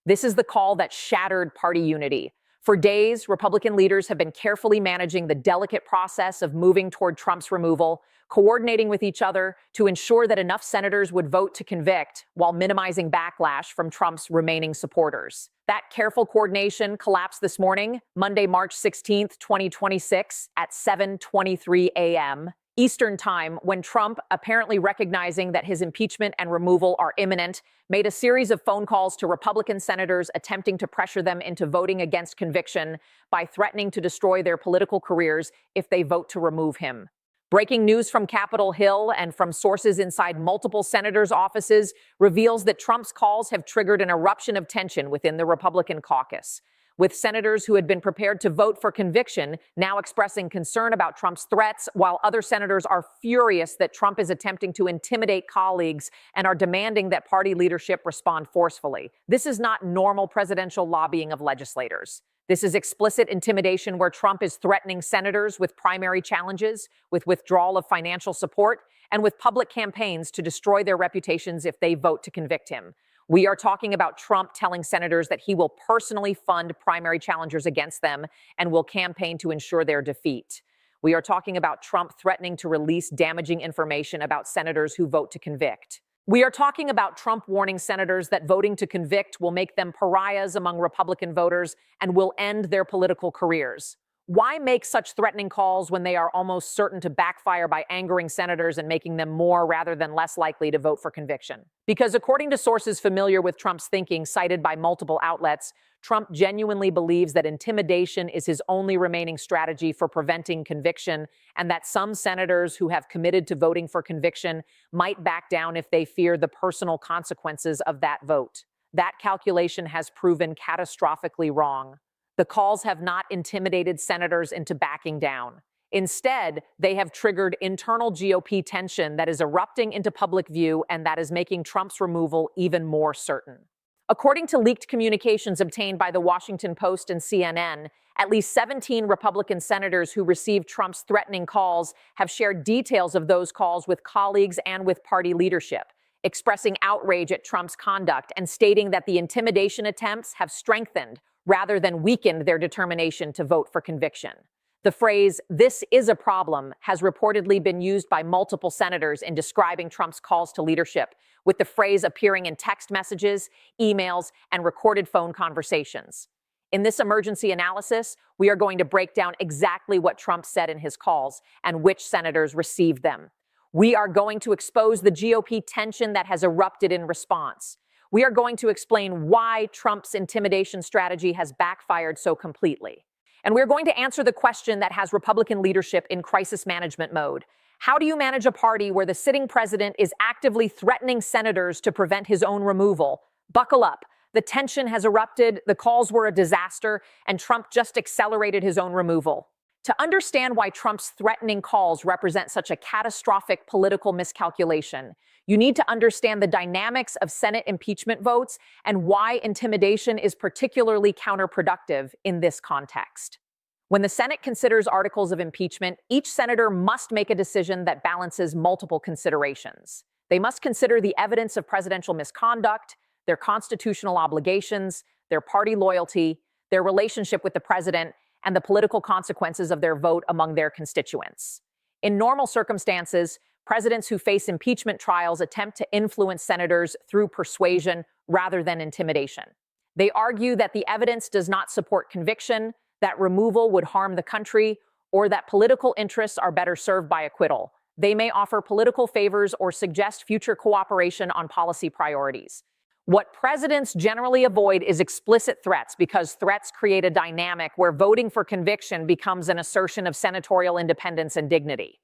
This is the call that shattered party unity. For days, Republican leaders have been carefully managing the delicate process of moving toward Trump's removal, coordinating with each other to ensure that enough senators would vote to convict while minimizing backlash from Trump's remaining supporters. That careful coordination collapsed this morning, Monday, March 16th, 2026, at 7:23 a.m. Eastern Time, when Trump, apparently recognizing that his impeachment and removal are imminent, made a series of phone calls to Republican senators attempting to pressure them into voting against conviction by threatening to destroy their political careers if they vote to remove him. Breaking news from Capitol Hill and from sources inside multiple senators' offices reveals that Trump's calls have triggered an eruption of tension within the Republican caucus, with senators who had been prepared to vote for conviction now expressing concern about Trump's threats, while other senators are furious that Trump is attempting to intimidate colleagues and are demanding that party leadership respond forcefully. This is not normal presidential lobbying of legislators. This is explicit intimidation where Trump is threatening senators with primary challenges, with withdrawal of financial support, and with public campaigns to destroy their reputations if they vote to convict him. We are talking about Trump telling senators that he will personally fund primary challengers against them and will campaign to ensure their defeat. We are talking about Trump threatening to release damaging information about senators who vote to convict. We are talking about Trump warning senators that voting to convict will make them pariahs among Republican voters and will end their political careers. Why make such threatening calls when they are almost certain to backfire by angering senators and making them more rather than less likely to vote for conviction? Because according to sources familiar with Trump's thinking cited by multiple outlets, Trump genuinely believes that intimidation is his only remaining strategy for preventing conviction, and that some senators who have committed to voting for conviction might back down if they fear the personal consequences of that vote. That calculation has proven catastrophically wrong. The calls have not intimidated senators into backing down. Instead, they have triggered internal GOP tension that is erupting into public view and that is making Trump's removal even more certain. According to leaked communications obtained by the Washington Post and CNN, at least 17 Republican senators who received Trump's threatening calls have shared details of those calls with colleagues and with party leadership, expressing outrage at Trump's conduct and stating that the intimidation attempts have strengthened rather than weakened their determination to vote for conviction. The phrase, "this is a problem," has reportedly been used by multiple senators in describing Trump's calls to leadership, with the phrase appearing in text messages, emails, and recorded phone conversations. In this emergency analysis, we are going to break down exactly what Trump said in his calls and which senators received them. We are going to expose the GOP tension that has erupted in response. We are going to explain why Trump's intimidation strategy has backfired so completely. And we're going to answer the question that has Republican leadership in crisis management mode. How do you manage a party where the sitting president is actively threatening senators to prevent his own removal? Buckle up. The tension has erupted, the calls were a disaster, and Trump just accelerated his own removal. To understand why Trump's threatening calls represent such a catastrophic political miscalculation, you need to understand the dynamics of Senate impeachment votes and why intimidation is particularly counterproductive in this context. When the Senate considers articles of impeachment, each senator must make a decision that balances multiple considerations. They must consider the evidence of presidential misconduct, their constitutional obligations, their party loyalty, their relationship with the president, and the political consequences of their vote among their constituents. In normal circumstances, presidents who face impeachment trials attempt to influence senators through persuasion rather than intimidation. They argue that the evidence does not support conviction, that removal would harm the country, or that political interests are better served by acquittal. They may offer political favors or suggest future cooperation on policy priorities. What presidents generally avoid is explicit threats, because threats create a dynamic where voting for conviction becomes an assertion of senatorial independence and dignity.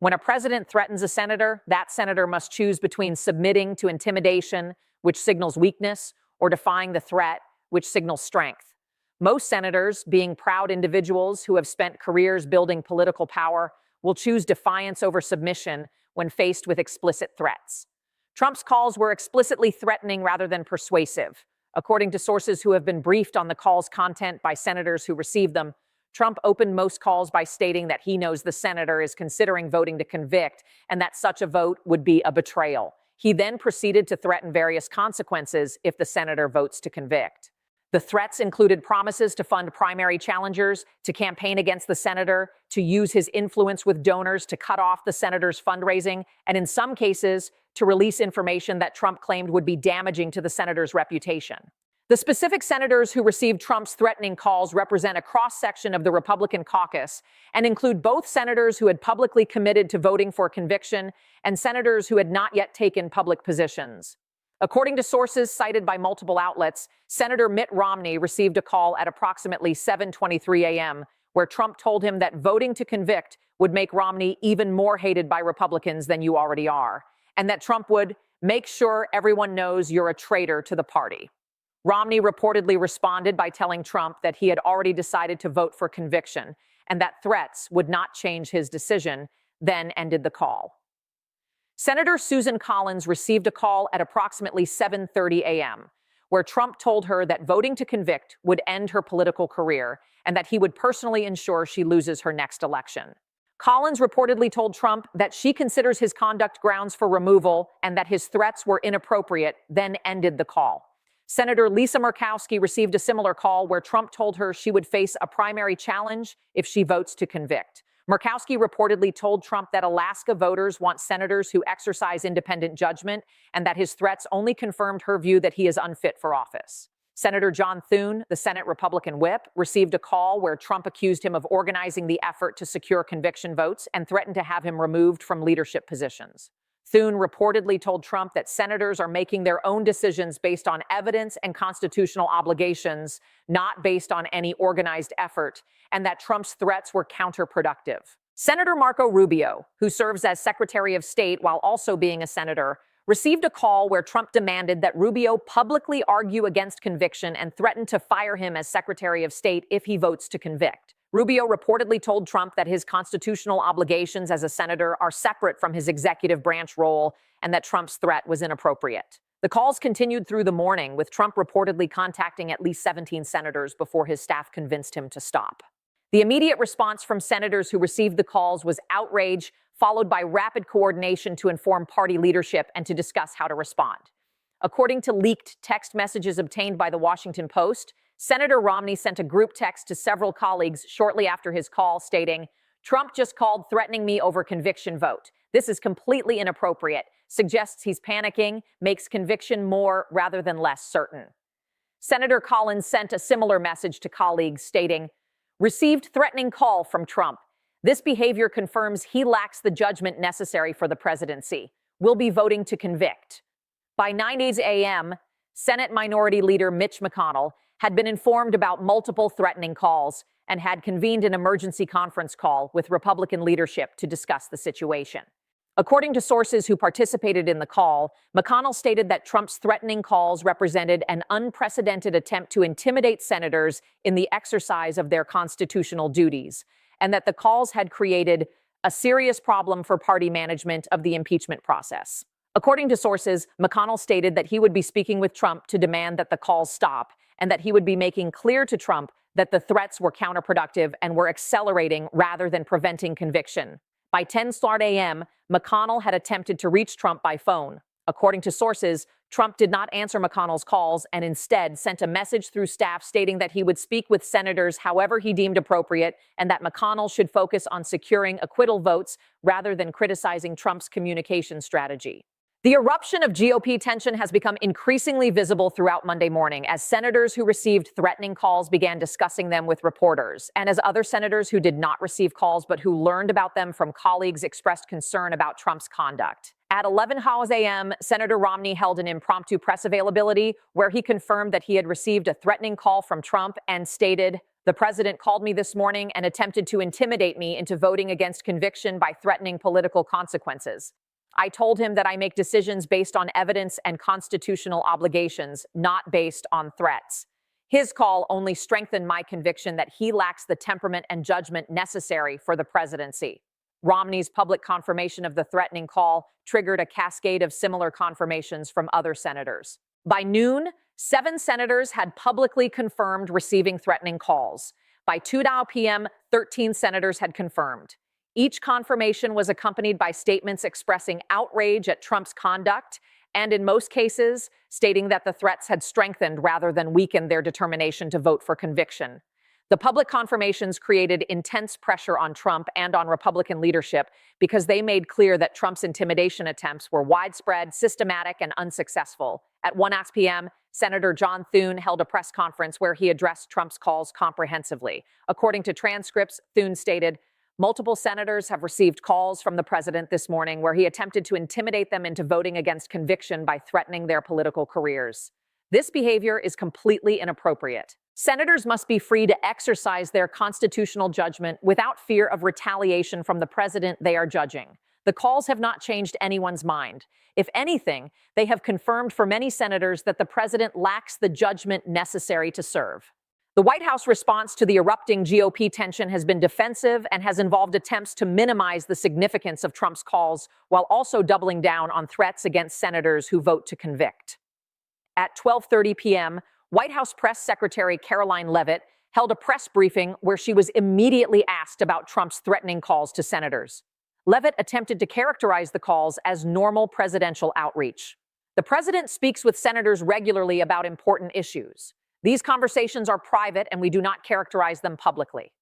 When a president threatens a senator, that senator must choose between submitting to intimidation, which signals weakness, or defying the threat, which signals strength. Most senators, being proud individuals who have spent careers building political power, will choose defiance over submission when faced with explicit threats. Trump's calls were explicitly threatening rather than persuasive. According to sources who have been briefed on the call's content by senators who received them, Trump opened most calls by stating that he knows the senator is considering voting to convict and that such a vote would be a betrayal. He then proceeded to threaten various consequences if the senator votes to convict. The threats included promises to fund primary challengers, to campaign against the senator, to use his influence with donors to cut off the senator's fundraising, and in some cases, to release information that Trump claimed would be damaging to the senator's reputation. The specific senators who received Trump's threatening calls represent a cross-section of the Republican caucus and include both senators who had publicly committed to voting for conviction and senators who had not yet taken public positions. According to sources cited by multiple outlets, Senator Mitt Romney received a call at approximately 7:23 a.m., where Trump told him that voting to convict would make Romney even more hated by Republicans than you already are, and that Trump would make sure everyone knows you're a traitor to the party. Romney reportedly responded by telling Trump that he had already decided to vote for conviction and that threats would not change his decision, then ended the call. Senator Susan Collins received a call at approximately 7:30 a.m., where Trump told her that voting to convict would end her political career and that he would personally ensure she loses her next election. Collins reportedly told Trump that she considers his conduct grounds for removal and that his threats were inappropriate, then ended the call. Senator Lisa Murkowski received a similar call where Trump told her she would face a primary challenge if she votes to convict. Murkowski reportedly told Trump that Alaska voters want senators who exercise independent judgment and that his threats only confirmed her view that he is unfit for office. Senator John Thune, the Senate Republican whip, received a call where Trump accused him of organizing the effort to secure conviction votes and threatened to have him removed from leadership positions. Thune reportedly told Trump that senators are making their own decisions based on evidence and constitutional obligations, not based on any organized effort, and that Trump's threats were counterproductive. Senator Marco Rubio, who serves as Secretary of State while also being a senator, received a call where Trump demanded that Rubio publicly argue against conviction and threatened to fire him as Secretary of State if he votes to convict. Rubio reportedly told Trump that his constitutional obligations as a senator are separate from his executive branch role and that Trump's threat was inappropriate. The calls continued through the morning, with Trump reportedly contacting at least 17 senators before his staff convinced him to stop. The immediate response from senators who received the calls was outrage, followed by rapid coordination to inform party leadership and to discuss how to respond. According to leaked text messages obtained by the Washington Post, Senator Romney sent a group text to several colleagues shortly after his call stating, "Trump just called threatening me over conviction vote. This is completely inappropriate, suggests he's panicking, makes conviction more rather than less certain." Senator Collins sent a similar message to colleagues stating, "Received threatening call from Trump. This behavior confirms he lacks the judgment necessary for the presidency. We'll be voting to convict." By 9 a.m., Senate Minority Leader Mitch McConnell had been informed about multiple threatening calls and had convened an emergency conference call with Republican leadership to discuss the situation. According to sources who participated in the call, McConnell stated that Trump's threatening calls represented an unprecedented attempt to intimidate senators in the exercise of their constitutional duties, and that the calls had created a serious problem for party management of the impeachment process. According to sources, McConnell stated that he would be speaking with Trump to demand that the calls stop, and that he would be making clear to Trump that the threats were counterproductive and were accelerating rather than preventing conviction. By 10 a.m., McConnell had attempted to reach Trump by phone. According to sources, Trump did not answer McConnell's calls and instead sent a message through staff stating that he would speak with senators however he deemed appropriate and that McConnell should focus on securing acquittal votes rather than criticizing Trump's communication strategy. The eruption of GOP tension has become increasingly visible throughout Monday morning as senators who received threatening calls began discussing them with reporters, and as other senators who did not receive calls but who learned about them from colleagues expressed concern about Trump's conduct. At 11 a.m., Senator Romney held an impromptu press availability where he confirmed that he had received a threatening call from Trump and stated, "The president called me this morning and attempted to intimidate me into voting against conviction by threatening political consequences. I told him that I make decisions based on evidence and constitutional obligations, not based on threats. His call only strengthened my conviction that he lacks the temperament and judgment necessary for the presidency." Romney's public confirmation of the threatening call triggered a cascade of similar confirmations from other senators. By noon, 7 senators had publicly confirmed receiving threatening calls. By 2 p.m., 13 senators had confirmed. Each confirmation was accompanied by statements expressing outrage at Trump's conduct, and in most cases, stating that the threats had strengthened rather than weakened their determination to vote for conviction. The public confirmations created intense pressure on Trump and on Republican leadership because they made clear that Trump's intimidation attempts were widespread, systematic, and unsuccessful. At 1 p.m., Senator John Thune held a press conference where he addressed Trump's calls comprehensively. According to transcripts, Thune stated, "Multiple senators have received calls from the president this morning where he attempted to intimidate them into voting against conviction by threatening their political careers. This behavior is completely inappropriate. Senators must be free to exercise their constitutional judgment without fear of retaliation from the president they are judging. The calls have not changed anyone's mind. If anything, they have confirmed for many senators that the president lacks the judgment necessary to serve." The White House response to the erupting GOP tension has been defensive and has involved attempts to minimize the significance of Trump's calls while also doubling down on threats against senators who vote to convict. At 12:30 p.m., White House Press Secretary Caroline Leavitt held a press briefing where she was immediately asked about Trump's threatening calls to senators. Leavitt attempted to characterize the calls as normal presidential outreach. "The president speaks with senators regularly about important issues. These conversations are private and we do not characterize them publicly."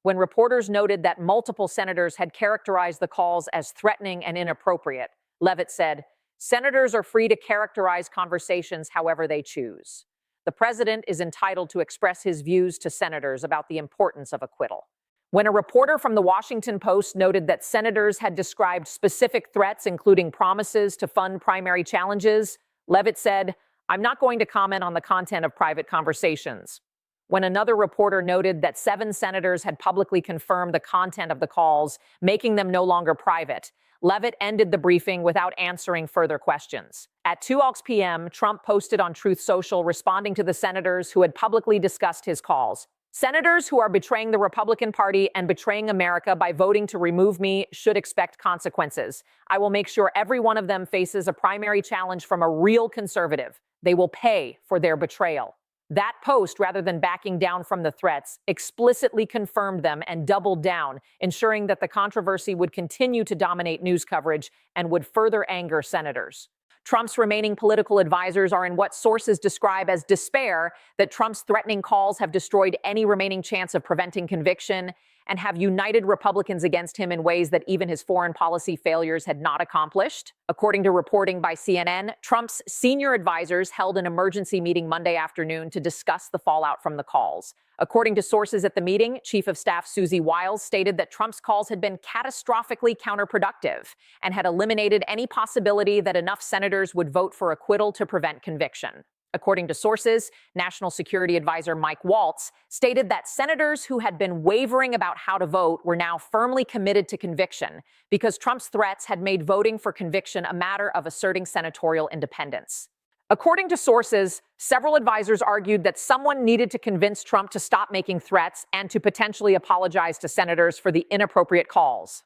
When reporters noted that multiple senators had characterized the calls as threatening and inappropriate, Leavitt said, "Senators are free to characterize conversations however they choose. The president is entitled to express his views to senators about the importance of acquittal." When a reporter from the Washington Post noted that senators had described specific threats, including promises to fund primary challenges, Leavitt said, "I'm not going to comment on the content of private conversations." When another reporter noted that 7 senators had publicly confirmed the content of the calls, making them no longer private, Leavitt ended the briefing without answering further questions. At 2 p.m., Trump posted on Truth Social responding to the senators who had publicly discussed his calls. "Senators who are betraying the Republican Party and betraying America by voting to remove me should expect consequences. I will make sure every one of them faces a primary challenge from a real conservative. They will pay for their betrayal." That post, rather than backing down from the threats, explicitly confirmed them and doubled down, ensuring that the controversy would continue to dominate news coverage and would further anger senators. Trump's remaining political advisors are in what sources describe as despair that Trump's threatening calls have destroyed any remaining chance of preventing conviction and have united Republicans against him in ways that even his foreign policy failures had not accomplished. According to reporting by CNN, Trump's senior advisors held an emergency meeting Monday afternoon to discuss the fallout from the calls. According to sources at the meeting, Chief of Staff Susie Wiles stated that Trump's calls had been catastrophically counterproductive and had eliminated any possibility that enough senators would vote for acquittal to prevent conviction. According to sources, National Security Advisor Mike Waltz stated that senators who had been wavering about how to vote were now firmly committed to conviction because Trump's threats had made voting for conviction a matter of asserting senatorial independence. According to sources, several advisors argued that someone needed to convince Trump to stop making threats and to potentially apologize to senators for the inappropriate calls.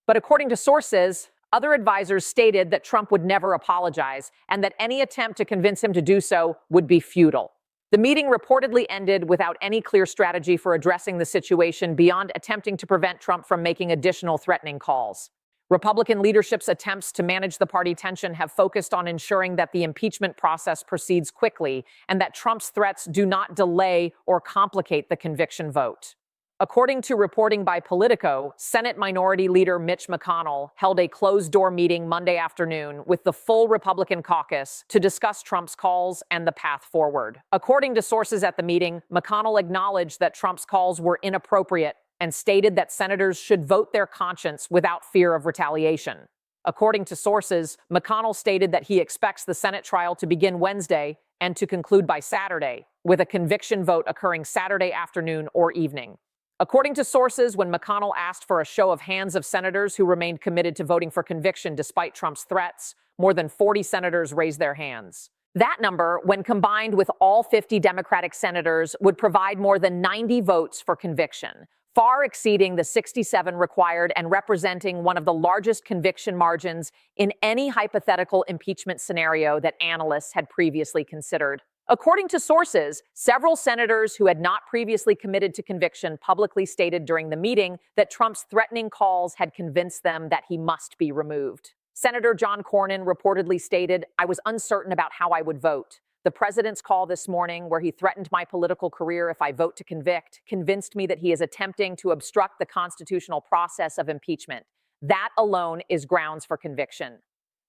But according to sources, other advisors stated that Trump would never apologize and that any attempt to convince him to do so would be futile. The meeting reportedly ended without any clear strategy for addressing the situation beyond attempting to prevent Trump from making additional threatening calls. Republican leadership's attempts to manage the party tension have focused on ensuring that the impeachment process proceeds quickly and that Trump's threats do not delay or complicate the conviction vote. According to reporting by Politico, Senate Minority Leader Mitch McConnell held a closed-door meeting Monday afternoon with the full Republican caucus to discuss Trump's calls and the path forward. According to sources at the meeting, McConnell acknowledged that Trump's calls were inappropriate and stated that senators should vote their conscience without fear of retaliation. According to sources, McConnell stated that he expects the Senate trial to begin Wednesday and to conclude by Saturday, with a conviction vote occurring Saturday afternoon or evening. According to sources, when McConnell asked for a show of hands of senators who remained committed to voting for conviction despite Trump's threats, more than 40 senators raised their hands. That number, when combined with all 50 Democratic senators, would provide more than 90 votes for conviction, far exceeding the 67 required and representing one of the largest conviction margins in any hypothetical impeachment scenario that analysts had previously considered. According to sources, several senators who had not previously committed to conviction publicly stated during the meeting that Trump's threatening calls had convinced them that he must be removed. Senator John Cornyn reportedly stated, "I was uncertain about how I would vote. The president's call this morning, where he threatened my political career if I vote to convict, convinced me that he is attempting to obstruct the constitutional process of impeachment. That alone is grounds for conviction."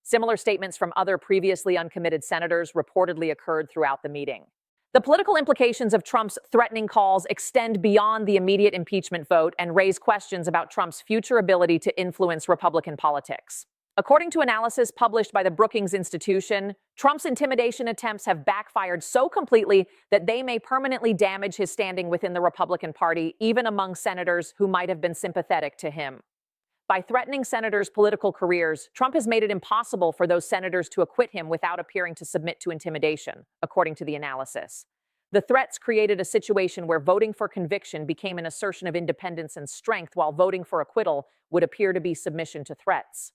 Similar statements from other previously uncommitted senators reportedly occurred throughout the meeting. The political implications of Trump's threatening calls extend beyond the immediate impeachment vote and raise questions about Trump's future ability to influence Republican politics. According to analysis published by the Brookings Institution, Trump's intimidation attempts have backfired so completely that they may permanently damage his standing within the Republican Party, even among senators who might have been sympathetic to him. By threatening senators' political careers, Trump has made it impossible for those senators to acquit him without appearing to submit to intimidation, according to the analysis. The threats created a situation where voting for conviction became an assertion of independence and strength, while voting for acquittal would appear to be submission to threats.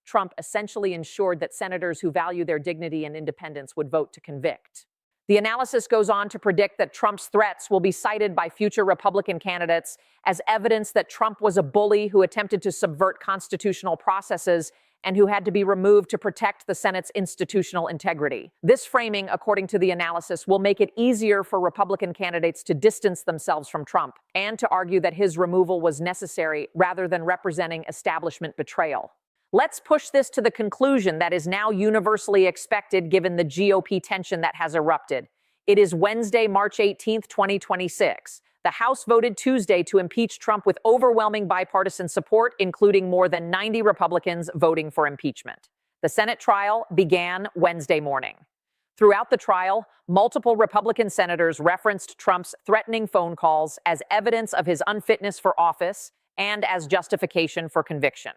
Trump essentially ensured that senators who value their dignity and independence would vote to convict. The analysis goes on to predict that Trump's threats will be cited by future Republican candidates as evidence that Trump was a bully who attempted to subvert constitutional processes and who had to be removed to protect the Senate's institutional integrity. This framing, according to the analysis, will make it easier for Republican candidates to distance themselves from Trump and to argue that his removal was necessary rather than representing establishment betrayal. Let's push this to the conclusion that is now universally expected given the GOP tension that has erupted. It is Wednesday, March 18th, 2026. The House voted Tuesday to impeach Trump with overwhelming bipartisan support, including more than 90 Republicans voting for impeachment. The Senate trial began Wednesday morning. Throughout the trial, multiple Republican senators referenced Trump's threatening phone calls as evidence of his unfitness for office and as justification for conviction.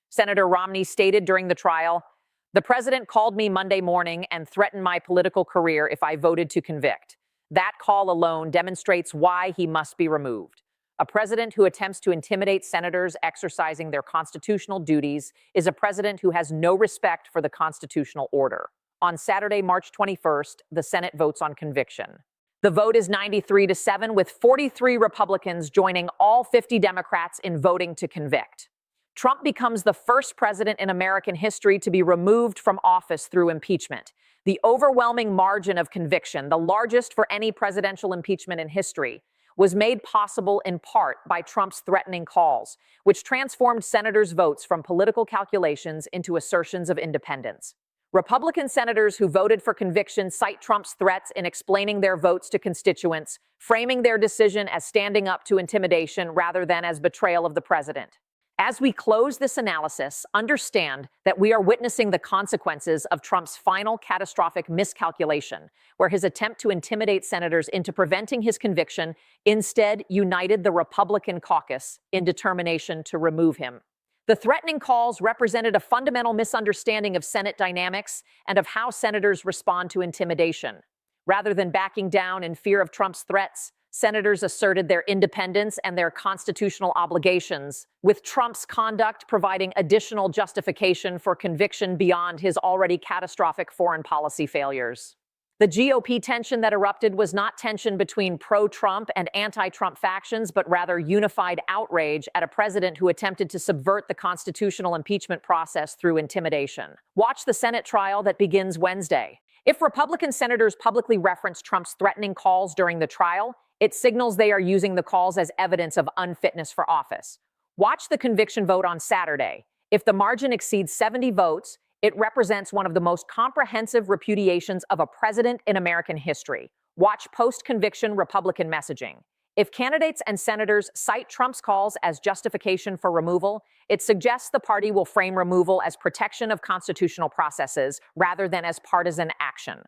Senator Romney stated during the trial, "The president called me Monday morning and threatened my political career if I voted to convict. That call alone demonstrates why he must be removed. A president who attempts to intimidate senators exercising their constitutional duties is a president who has no respect for the constitutional order." On Saturday, March 21st, the Senate votes on conviction. The vote is 93-7, with 43 Republicans joining all 50 Democrats in voting to convict. Trump becomes the first president in American history to be removed from office through impeachment. The overwhelming margin of conviction, the largest for any presidential impeachment in history, was made possible in part by Trump's threatening calls, which transformed senators' votes from political calculations into assertions of independence. Republican senators who voted for conviction cite Trump's threats in explaining their votes to constituents, framing their decision as standing up to intimidation rather than as betrayal of the president. As we close this analysis, understand that we are witnessing the consequences of Trump's final catastrophic miscalculation, where his attempt to intimidate senators into preventing his conviction instead united the Republican caucus in determination to remove him. The threatening calls represented a fundamental misunderstanding of Senate dynamics and of how senators respond to intimidation. Rather than backing down in fear of Trump's threats, senators asserted their independence and their constitutional obligations, with Trump's conduct providing additional justification for conviction beyond his already catastrophic foreign policy failures. The GOP tension that erupted was not tension between pro-Trump and anti-Trump factions, but rather unified outrage at a president who attempted to subvert the constitutional impeachment process through intimidation. Watch the Senate trial that begins Wednesday. If Republican senators publicly reference Trump's threatening calls during the trial, it signals they are using the calls as evidence of unfitness for office. Watch the conviction vote on Saturday. If the margin exceeds 70 votes, it represents one of the most comprehensive repudiations of a president in American history. Watch post-conviction Republican messaging. If candidates and senators cite Trump's calls as justification for removal, it suggests the party will frame removal as protection of constitutional processes rather than as partisan action.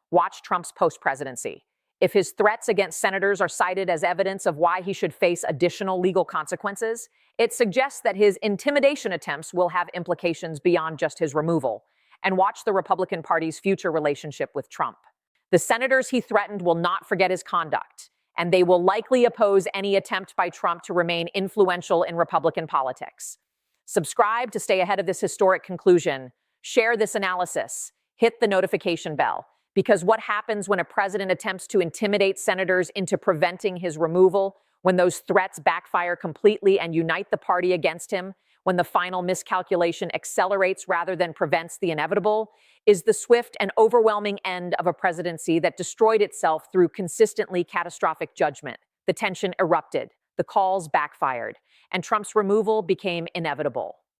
Watch Trump's post-presidency. If his threats against senators are cited as evidence of why he should face additional legal consequences, it suggests that his intimidation attempts will have implications beyond just his removal. And watch the Republican Party's future relationship with Trump. The senators he threatened will not forget his conduct, and they will likely oppose any attempt by Trump to remain influential in Republican politics. Subscribe to stay ahead of this historic conclusion. Share this analysis. Hit the notification bell. Because what happens when a president attempts to intimidate senators into preventing his removal, when those threats backfire completely and unite the party against him, when the final miscalculation accelerates rather than prevents the inevitable, is the swift and overwhelming end of a presidency that destroyed itself through consistently catastrophic judgment. The tension erupted, the calls backfired, and Trump's removal became inevitable.